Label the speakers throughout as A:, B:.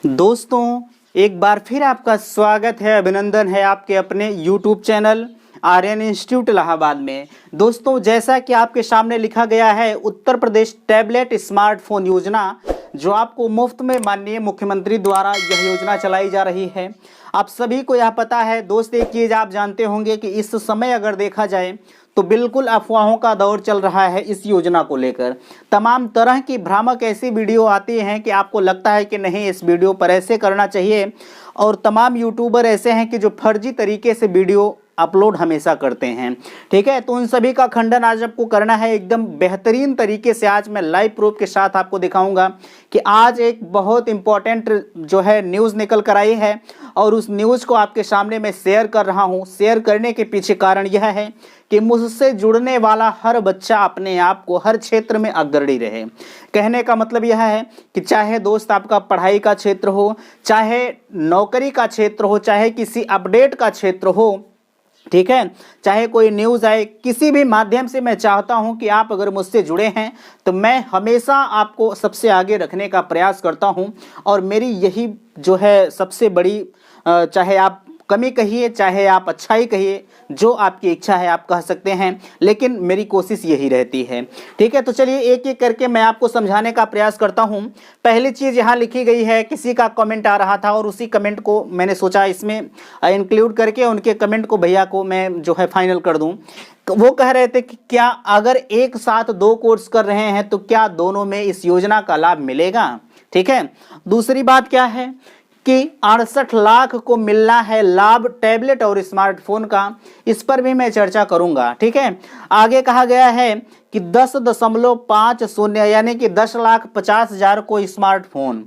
A: दोस्तों, एक बार फिर आपका स्वागत है, अभिनंदन है आपके अपने YouTube channel Aryan institute Allahabad में। दोस्तों, जैसा कि आपके सामने लिखा गया है, उत्तर प्रदेश टैबलेट स्मार्टफोन योजना जो आपको मुफ्त में माननीय मुख्यमंत्री द्वारा यह योजना चलाई जा रही है। आप सभी को यह पता है दोस्त, एक चीज़ आप जानते होंगे कि इस समय अगर देखा जाए तो बिल्कुल अफवाहों का दौर चल रहा है इस योजना को लेकर। तमाम तरह की भ्रामक ऐसी वीडियो आती हैं कि आपको लगता है कि नहीं, इस वीडियो पर ऐसे करना चाहिए, और तमाम यूट्यूबर ऐसे हैं कि जो फर्जी तरीके से वीडियो अपलोड हमेशा करते हैं। ठीक है, तो उन सभी का खंडन आज आपको करना है एकदम बेहतरीन तरीके से। आज मैं लाइव प्रूफ के साथ आपको दिखाऊंगा कि आज एक बहुत इंपॉर्टेंट जो है न्यूज़ निकल कर आई है, और उस न्यूज़ को आपके सामने मैं शेयर कर रहा हूं। शेयर करने के पीछे कारण यह है कि मुझसे जुड़ने वाला हर बच्चा अपने आप को हर क्षेत्र में अग्रणी रहे। कहने का मतलब यह है कि चाहे दोस्त आपका पढ़ाई का क्षेत्र हो, चाहे नौकरी का क्षेत्र हो, चाहे किसी अपडेट का क्षेत्र हो, ठीक है, चाहे कोई न्यूज़ आए, किसी भी माध्यम से मैं चाहता हूं कि आप अगर मुझसे जुड़े हैं तो मैं हमेशा आपको सबसे आगे रखने का प्रयास करता हूं। और मेरी यही जो है सबसे बड़ी, चाहे आप कमी कहिए चाहे आप अच्छाई कहिए, जो आपकी इच्छा है आप कह सकते हैं, लेकिन मेरी कोशिश यही रहती है। ठीक है, तो चलिए एक एक करके मैं आपको समझाने का प्रयास करता हूं। पहली चीज़ यहाँ लिखी गई है, किसी का कमेंट आ रहा था और उसी कमेंट को मैंने सोचा इसमें इंक्लूड करके उनके कमेंट को भैया को मैं जो है फाइनल कर दूं। वो कह रहे थे कि क्या अगर एक साथ 2 कोर्स कर रहे हैं तो क्या दोनों में इस योजना का लाभ मिलेगा। ठीक है, दूसरी बात क्या है कि 68 लाख को मिलना है लाभ टैबलेट और स्मार्टफोन का, इस पर भी मैं चर्चा करूंगा। ठीक है, आगे कहा गया है कि 10.50 यानी कि 10,50,000 को स्मार्टफोन।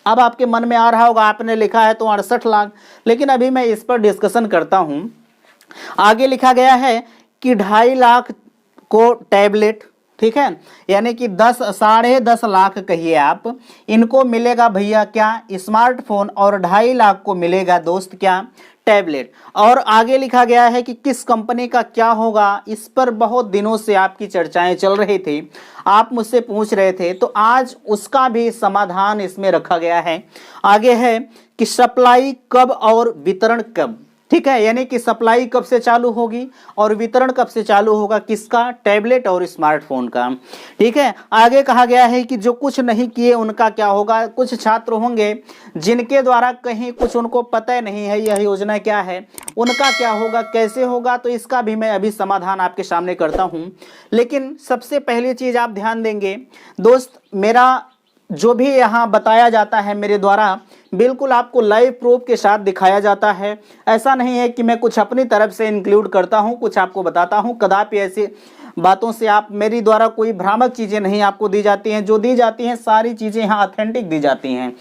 A: अब आपके मन में आ रहा होगा, आपने लिखा है तो 68 लाख, लेकिन अभी मैं इस पर डिस्कशन करता हूं। आगे लिखा गया है कि 2.5 लाख को टैबलेट, ठीक है, यानी कि 10.5 लाख कहिए आप, इनको मिलेगा भैया क्या, स्मार्टफोन, और 2.5 लाख को मिलेगा दोस्त क्या, टैबलेट। और आगे लिखा गया है कि किस कंपनी का क्या होगा, इस पर बहुत दिनों से आपकी चर्चाएं चल रही थी, आप मुझसे पूछ रहे थे, तो आज उसका भी समाधान इसमें रखा गया है। आगे है कि सप्लाई कब और वितरण कब। ठीक है, यानी कि सप्लाई कब से चालू होगी और वितरण कब से चालू होगा, किसका, टैबलेट और स्मार्टफोन का। ठीक है, आगे कहा गया है कि जो कुछ नहीं किए उनका क्या होगा। कुछ छात्र होंगे जिनके द्वारा कहीं कुछ उनको पता नहीं है यह योजना क्या है, उनका क्या होगा, कैसे होगा, तो इसका भी मैं अभी समाधान आपके सामने करता हूँ। लेकिन सबसे पहली चीज़ आप ध्यान देंगे दोस्त, मेरा जो भी यहाँ बताया जाता है मेरे द्वारा बिल्कुल आपको लाइव प्रूफ के साथ दिखाया जाता है। ऐसा नहीं है कि मैं कुछ अपनी तरफ से इंक्लूड करता हूँ, कुछ आपको बताता हूँ। कदापि ऐसी बातों से आप मेरी द्वारा कोई भ्रामक चीज़ें नहीं आपको दी जाती हैं। जो दी जाती हैं सारी चीज़ें यहाँ ऑथेंटिक दी जाती हैं।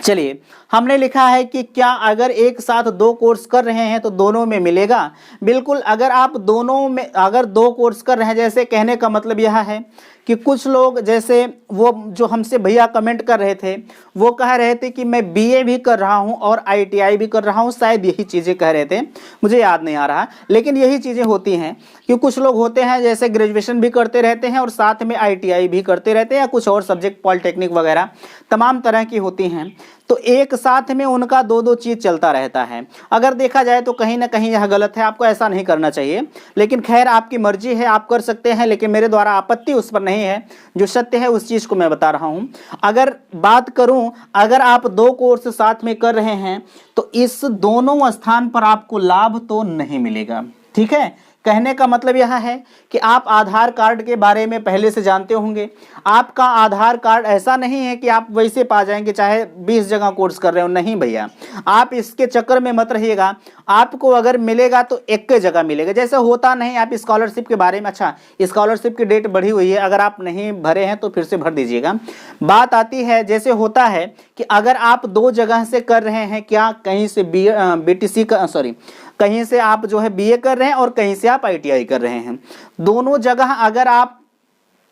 A: चलिए, हमने लिखा है कि क्या अगर एक साथ 2 कोर्स कर रहे हैं तो दोनों में मिलेगा। बिल्कुल, अगर आप दोनों में अगर 2 कोर्स कर रहे हैं, जैसे कहने का मतलब यह है कि कुछ लोग, जैसे वो जो हमसे भैया कमेंट कर रहे थे, वो कह रहे थे कि मैं बीए भी कर रहा हूं और आईटीआई भी कर रहा हूं, शायद यही चीज़ें कह रहे थे, मुझे याद नहीं आ रहा, लेकिन यही चीज़ें होती हैं कि कुछ लोग होते हैं जैसे ग्रेजुएशन भी करते रहते हैं और साथ में आईटीआई भी करते रहते हैं, या कुछ और सब्जेक्ट पॉलिटेक्निक वगैरह तमाम तरह की होती हैं, तो एक साथ में उनका 2-2 चीज़ चलता रहता है। अगर देखा जाए तो कहीं ना कहीं यह गलत है, आपको ऐसा नहीं करना चाहिए, लेकिन खैर आपकी मर्जी है, आप कर सकते हैं, लेकिन मेरे द्वारा आपत्ति उस पर नहीं है। जो सत्य है उस चीज़ को मैं बता रहा हूं। अगर बात करूं, अगर आप 2 कोर्स साथ में कर रहे हैं तो इस दोनों स्थान पर आपको लाभ तो नहीं मिलेगा। ठीक है, कहने का मतलब यह है कि आप आधार कार्ड के बारे में पहले से जानते होंगे। आपका आधार कार्ड ऐसा नहीं है कि आप वैसे पा जाएंगे चाहे 20 जगह कोर्स कर रहे हो, नहीं भैया, आप इसके चक्कर में मत रहिएगा। आपको अगर मिलेगा तो एक जगह मिलेगा, जैसे होता नहीं। आप स्कॉलरशिप के बारे में, अच्छा स्कॉलरशिप की डेट बढ़ी हुई है, अगर आप नहीं भरे हैं तो फिर से भर दीजिएगा। बात आती है, जैसे होता है कि अगर आप 2 जगह से कर रहे हैं, क्या कहीं से बीटीसी का, सॉरी, कहीं से आप जो है बीए कर रहे हैं और कहीं से आप आईटीआई कर रहे हैं, दोनों जगह अगर आप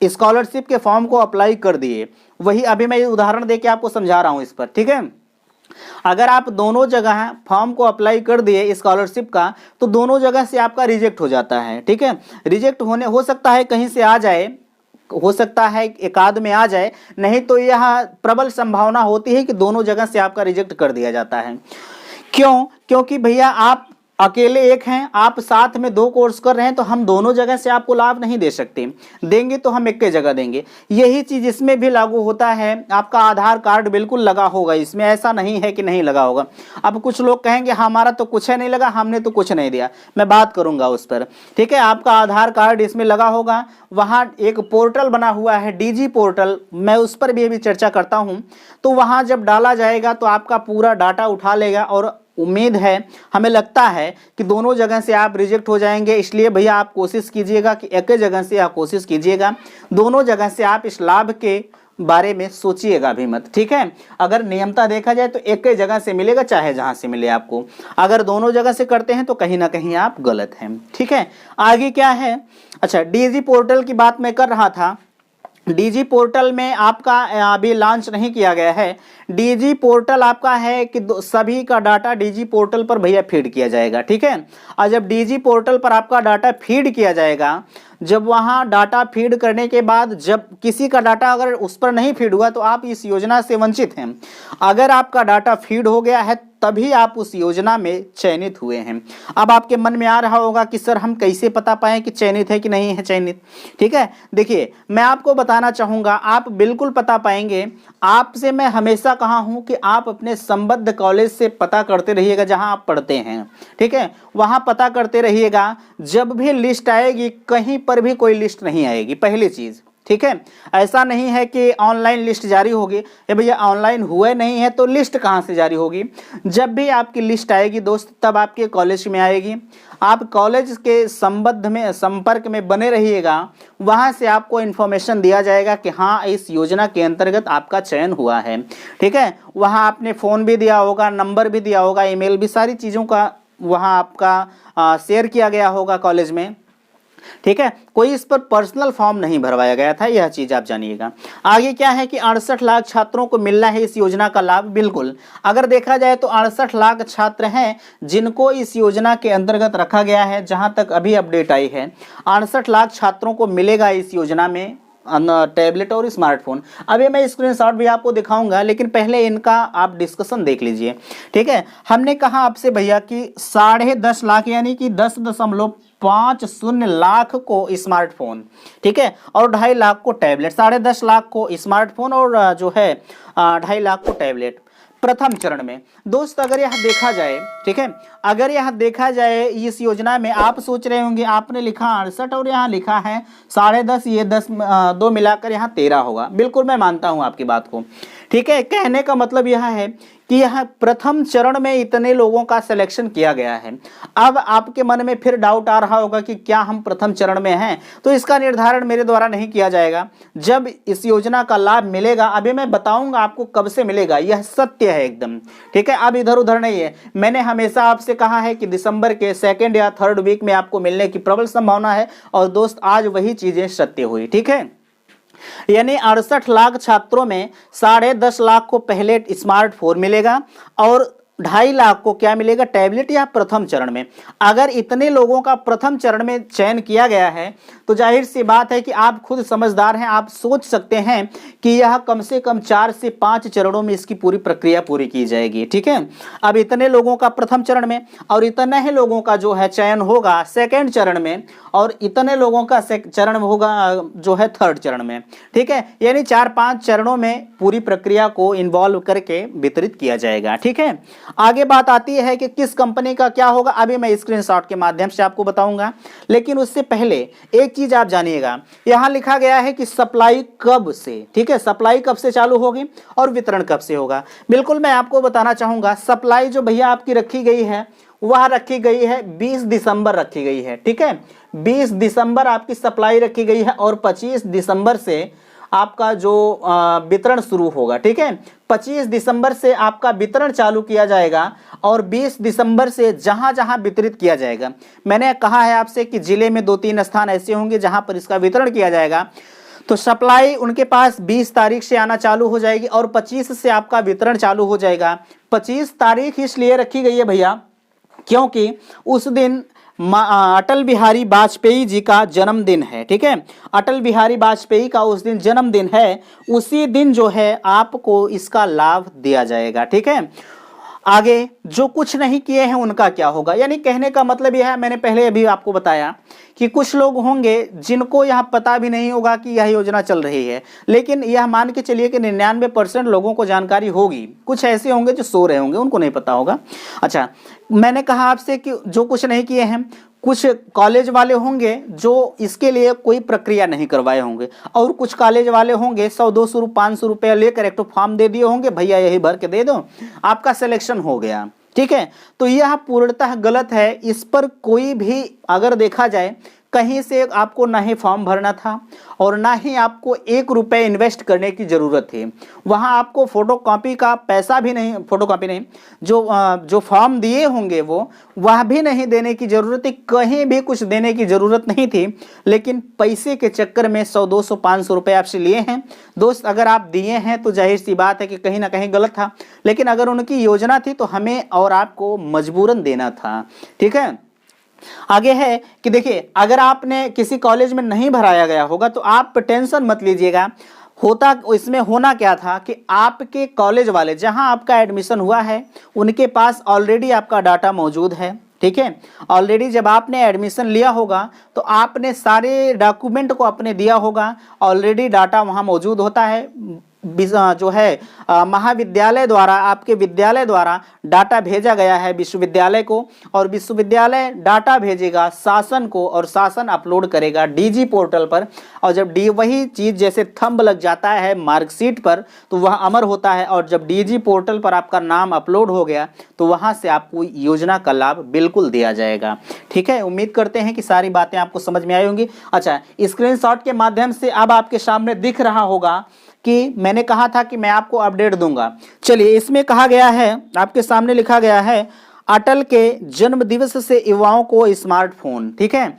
A: स्कॉलरशिप के फॉर्म को अप्लाई कर दिए, वही अभी मैं उदाहरण देके आपको समझा रहा हूं इस पर। ठीक है, अगर आप दोनों जगह फॉर्म को अप्लाई कर दिए स्कॉलरशिप का, तो दोनों जगह से आपका रिजेक्ट हो जाता है। ठीक है, रिजेक्ट हो सकता है कहीं से आ जाए, हो सकता है एक आध में आ जाए, नहीं तो यह प्रबल संभावना होती है कि दोनों जगह से आपका रिजेक्ट कर दिया जाता है। क्यों? क्योंकि भैया आप अकेले एक हैं, आप साथ में 2 कोर्स कर रहे हैं, तो हम दोनों जगह से आपको लाभ नहीं दे सकते। देंगे तो हम एक ही जगह देंगे। यही चीज इसमें भी लागू होता है। आपका आधार कार्ड बिल्कुल लगा होगा इसमें, ऐसा नहीं है कि नहीं लगा होगा। अब कुछ लोग कहेंगे हमारा तो कुछ है नहीं लगा, हमने तो कुछ नहीं दिया, मैं बात करूंगा उस पर। ठीक है, आपका आधार कार्ड इसमें लगा होगा। वहां एक पोर्टल बना हुआ है डीजी पोर्टल, मैं उस पर भी अभी चर्चा करता हूं। तो वहां जब डाला जाएगा तो आपका पूरा डाटा उठा लेगा, और उम्मीद है, हमें लगता है कि दोनों जगह से आप रिजेक्ट हो जाएंगे। इसलिए भैया आप कोशिश कीजिएगा कि एक ही जगह से आप कोशिश कीजिएगा, दोनों जगह से आप इस लाभ के बारे में सोचिएगा भी मत। ठीक है, अगर नियमता देखा जाए तो एक ही जगह से मिलेगा, चाहे जहां से मिले आपको। अगर दोनों जगह से करते हैं तो कहीं ना कहीं आप गलत हैं। ठीक है, आगे क्या है? अच्छा, डीजी पोर्टल की बात मैं कर रहा था। डीजी पोर्टल में आपका अभी लॉन्च नहीं किया गया है। डीजी पोर्टल आपका है कि सभी का डाटा डीजी पोर्टल पर भैया फीड किया जाएगा। ठीक है, और जब डीजी पोर्टल पर आपका डाटा फीड किया जाएगा, जब वहां डाटा फीड करने के बाद जब किसी का डाटा अगर उस पर नहीं फीड हुआ तो आप इस योजना से वंचित हैं। अगर आपका डाटा फीड हो गया है तभी आप उस योजना में चयनित हुए हैं। अब आपके मन में आ रहा होगा कि सर हम कैसे पता पाएं कि चयनित है कि नहीं है चयनित। ठीक है, देखिए मैं आपको बताना चाहूँगा, आप बिल्कुल पता पाएंगे। आपसे मैं हमेशा कहा हूँ कि आप अपने संबद्ध कॉलेज से पता करते रहिएगा जहाँ आप पढ़ते हैं। ठीक है, वहाँ पता करते रहिएगा। जब भी लिस्ट आएगी कहीं पर भी कोई लिस्ट नहीं आएगी, पहली चीज़। ठीक है, ऐसा नहीं है कि ऑनलाइन लिस्ट जारी होगी। ये भैया ऑनलाइन हुए नहीं है तो लिस्ट कहाँ से जारी होगी? जब भी आपकी लिस्ट आएगी दोस्त तब आपके कॉलेज में आएगी। आप कॉलेज के संबंध में संपर्क में बने रहिएगा, वहाँ से आपको इन्फॉर्मेशन दिया जाएगा कि हाँ इस योजना के अंतर्गत आपका चयन हुआ है। ठीक है, वहाँ आपने फ़ोन भी दिया होगा, नंबर भी दिया होगा, ईमेल भी, सारी चीज़ों का वहाँ आपका शेयर किया गया होगा कॉलेज में। ठीक है, कोई इस पर पर्सनल फॉर्म नहीं भरवाया गया था, यह चीज आप जानिएगा। आगे क्या है कि 68 लाख छात्रों को मिलना है इस योजना का लाभ। बिल्कुल, अगर देखा जाए तो 68 लाख छात्र हैं जिनको इस योजना के अंतर्गत रखा गया है। जहां तक अभी अपडेट आई है 68 लाख छात्रों को मिलेगा इस योजना में टैबलेट और स्मार्टफोन। अभी मैं स्क्रीनशॉट भी आपको दिखाऊंगा, लेकिन पहले इनका आप डिस्कशन देख लीजिए। ठीक है, हमने कहा आपसे भैया कि 10.5 लाख यानी कि 10.50 लाख को स्मार्टफोन, ठीक है, और 2.5 लाख को टैबलेट। 10.5 लाख को स्मार्टफोन और जो है 2.5 लाख को टैबलेट प्रथम चरण में। दोस्त अगर यह देखा जाए, ठीक है, अगर यह देखा जाए इस योजना में, आप सोच रहे होंगे आपने लिखा 68 और यहाँ लिखा है 10.5, ये 10 दो मिलाकर यहाँ 13 होगा। बिल्कुल मैं मानता हूँ आपकी बात को। ठीक है, कहने का मतलब यह है कि यह प्रथम चरण में इतने लोगों का सिलेक्शन किया गया है। अब आपके मन में फिर डाउट आ रहा होगा कि क्या हम प्रथम चरण में हैं? तो इसका निर्धारण मेरे द्वारा नहीं किया जाएगा। जब इस योजना का लाभ मिलेगा, अभी मैं बताऊंगा आपको कब से मिलेगा, यह सत्य है एकदम। ठीक है, अब इधर उधर नहीं है। मैंने हमेशा आपसे कहा है कि दिसंबर के 2nd या 3rd वीक में आपको मिलने की प्रबल संभावना है, और दोस्त आज वही चीजें सत्य हुई। ठीक है, यानी 68 लाख छात्रों में 10.5 लाख को पहले स्मार्टफोन मिलेगा और 2.5 लाख को क्या मिलेगा? टैबलेट, या प्रथम चरण में। अगर इतने लोगों का प्रथम चरण में चयन किया गया है तो जाहिर सी बात है कि आप खुद समझदार हैं, आप सोच सकते हैं कि यह कम से कम 4 से 5 चरणों में इसकी पूरी प्रक्रिया पूरी की जाएगी। ठीक है, अब इतने लोगों का प्रथम चरण में और इतने ही लोगों का जो है चयन होगा 2nd चरण में, और इतने लोगों का चरण होगा जो है 3rd चरण में। ठीक है, यानी 4-5 चरणों में पूरी प्रक्रिया को इन्वॉल्व करके वितरित किया जाएगा। ठीक है, आगे बात आती है कि किस कंपनी का क्या होगा, अभी मैं स्क्रीनशॉट के माध्यम से आपको बताऊंगा। लेकिन उससे पहले एक चीज आप जानिएगा, यहां लिखा गया है कि सप्लाई कब से, ठीक है, सप्लाई कब से चालू होगी और वितरण कब से होगा। बिल्कुल मैं आपको बताना चाहूंगा, सप्लाई जो भैया आपकी रखी गई है वह रखी गई है 20 दिसंबर रखी गई है। ठीक है, 20 दिसंबर आपकी सप्लाई रखी गई है और 25 दिसंबर से आपका जो वितरण शुरू होगा। ठीक है, 25 दिसंबर से आपका वितरण चालू किया जाएगा और 20 दिसंबर से जहां जहां वितरित किया जाएगा। मैंने कहा है आपसे कि जिले में 2-3 स्थान ऐसे होंगे जहां पर इसका वितरण किया जाएगा, तो सप्लाई उनके पास 20 तारीख से आना चालू हो जाएगी और 25 से आपका वितरण चालू हो जाएगा। 25 तारीख इसलिए रखी गई है भैया क्योंकि उस दिन अटल बिहारी वाजपेयी जी का जन्मदिन है, ठीक है, अटल बिहारी वाजपेयी का उस दिन जन्मदिन है, उसी दिन जो है आपको इसका लाभ दिया जाएगा, ठीक है। आगे जो कुछ नहीं किए हैं उनका क्या होगा, यानी कहने का मतलब यह है, मैंने पहले अभी आपको बताया कि कुछ लोग होंगे जिनको यह पता भी नहीं होगा कि यह योजना चल रही है, लेकिन यह मान के चलिए कि 99% लोगों को जानकारी होगी, कुछ ऐसे होंगे जो सो रहे होंगे, उनको नहीं पता होगा। अच्छा, मैंने कहा आपसे कि जो कुछ नहीं किए हैं, कुछ कॉलेज वाले होंगे जो इसके लिए कोई प्रक्रिया नहीं करवाए होंगे, और कुछ कॉलेज वाले होंगे 100-200 500 रुपया लेकर एक तो फॉर्म दे दिए होंगे, भैया यही भर के दे दो, आपका सिलेक्शन हो गया, ठीक है। तो यह पूर्णतः गलत है, इस पर कोई भी अगर देखा जाए कहीं से आपको ना ही फॉर्म भरना था और ना ही आपको 1 रुपये इन्वेस्ट करने की ज़रूरत थी, वहाँ आपको फोटोकॉपी का पैसा भी नहीं, फोटोकॉपी नहीं, जो फॉर्म दिए होंगे वह भी नहीं देने की ज़रूरत थी, कहीं भी कुछ देने की ज़रूरत नहीं थी, लेकिन पैसे के चक्कर में 100-200 500 रुपये आपसे लिए हैं। दोस्त, अगर आप दिए हैं तो जाहिर सी बात है कि कहीं ना कहीं गलत था, लेकिन अगर उनकी योजना थी तो हमें और आपको मजबूरन देना था, ठीक है। आगे है कि देखिए, अगर आपने किसी कॉलेज में नहीं भराया गया होगा तो आप टेंशन मत लीजिएगा, होता इसमें होना क्या था कि आपके कॉलेज वाले जहां आपका एडमिशन हुआ है उनके पास ऑलरेडी आपका डाटा मौजूद है, ठीक है। ऑलरेडी जब आपने एडमिशन लिया होगा तो आपने सारे डॉक्यूमेंट को अपने दिया होगा, ऑलरेडी डाटा वहां मौजूद होता है, जो है महाविद्यालय द्वारा, आपके विद्यालय द्वारा डाटा भेजा गया है विश्वविद्यालय को, और विश्वविद्यालय डाटा भेजेगा शासन को और शासन अपलोड करेगा डीजी पोर्टल पर, और जब वही चीज़ जैसे थंब लग जाता है मार्कशीट पर तो वह अमर होता है, और जब डीजी पोर्टल पर आपका नाम अपलोड हो गया तो वहाँ से आपको योजना का लाभ बिल्कुल दिया जाएगा, ठीक है। उम्मीद करते हैं कि सारी बातें आपको समझ में आई होंगी। अच्छा, स्क्रीनशॉट के माध्यम से अब आपके सामने दिख रहा होगा कि मैंने कहा था कि मैं आपको अपडेट दूंगा। चलिए, इसमें कहा गया है, आपके सामने लिखा गया है, अटल के जन्मदिवस से युवाओं को स्मार्टफोन, ठीक है।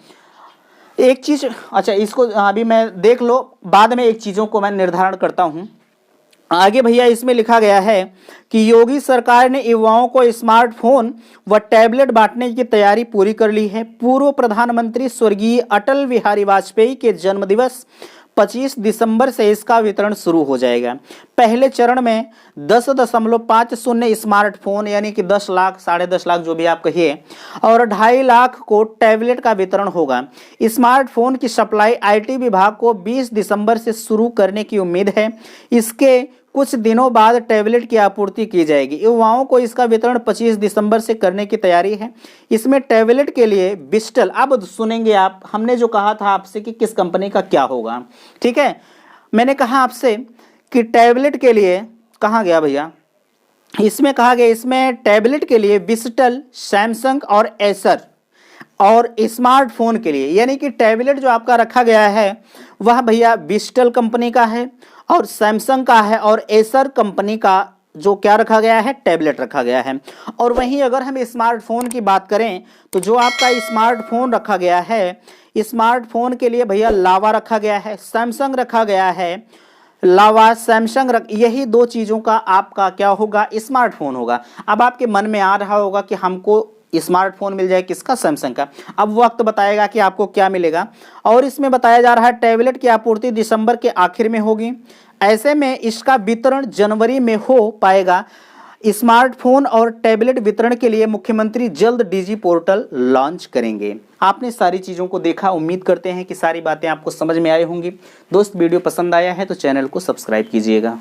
A: एक चीज, अच्छा इसको अभी मैं देख लो, बाद में एक चीजों को मैं निर्धारण करता हूं। आगे भैया इसमें लिखा गया है कि योगी सरकार ने युवाओं को स्मार्टफोन व टैबलेट बांटने की तैयारी पूरी कर ली है। पूर्व प्रधानमंत्री स्वर्गीय अटल बिहारी वाजपेयी के जन्मदिवस 25 दिसंबर से इसका वितरण शुरू हो जाएगा। पहले चरण में 10.50 स्मार्टफोन यानी कि 10 लाख, 10.5 लाख जो भी आप कहिए, और 2.5 लाख को टैबलेट का वितरण होगा। स्मार्टफोन की सप्लाई आईटी विभाग को 20 दिसंबर से शुरू करने की उम्मीद है। इसके कुछ दिनों बाद टैबलेट की आपूर्ति की जाएगी। युवाओं को इसका वितरण 25 दिसंबर से करने की तैयारी है। इसमें टैबलेट के लिए बिस्टल, अब सुनेंगे आप, हमने जो कहा था आपसे कि किस कंपनी का क्या होगा, ठीक है। मैंने कहा आपसे कि टैबलेट के लिए, कहाँ गया भैया, इसमें कहा गया, इसमें टैबलेट के लिए बिस्टल, सैमसंग और एसर, और स्मार्टफोन के लिए यानी कि टैबलेट जो आपका रखा गया है वह भैया बिस्टल कंपनी का है और सैमसंग का है, और एसर कंपनी का जो क्या रखा गया है, टैबलेट रखा गया है। और वहीं अगर हम स्मार्टफोन की बात करें तो जो आपका स्मार्टफोन रखा गया है, स्मार्टफोन के लिए भैया लावा रखा गया है, सैमसंग रखा गया है, लावा सैमसंग यही 2 चीज़ों का आपका क्या होगा, स्मार्टफोन होगा। अब आपके मन में आ रहा होगा कि हमको स्मार्टफोन मिल जाए, किसका, सैमसंग का। अब वक्त बताएगा कि आपको क्या मिलेगा, और इसमें बताया जा रहा है टैबलेट की आपूर्ति दिसंबर के आखिर में होगी। ऐसे में इसका वितरण जनवरी में हो पाएगा। स्मार्टफोन और टैबलेट वितरण के लिए मुख्यमंत्री जल्द डीजी पोर्टल लॉन्च करेंगे। आपने सारी चीज़ों को देखा, उम्मीद करते हैं कि सारी बातें आपको समझ में आई होंगी। दोस्त, वीडियो पसंद आया है तो चैनल को सब्सक्राइब कीजिएगा।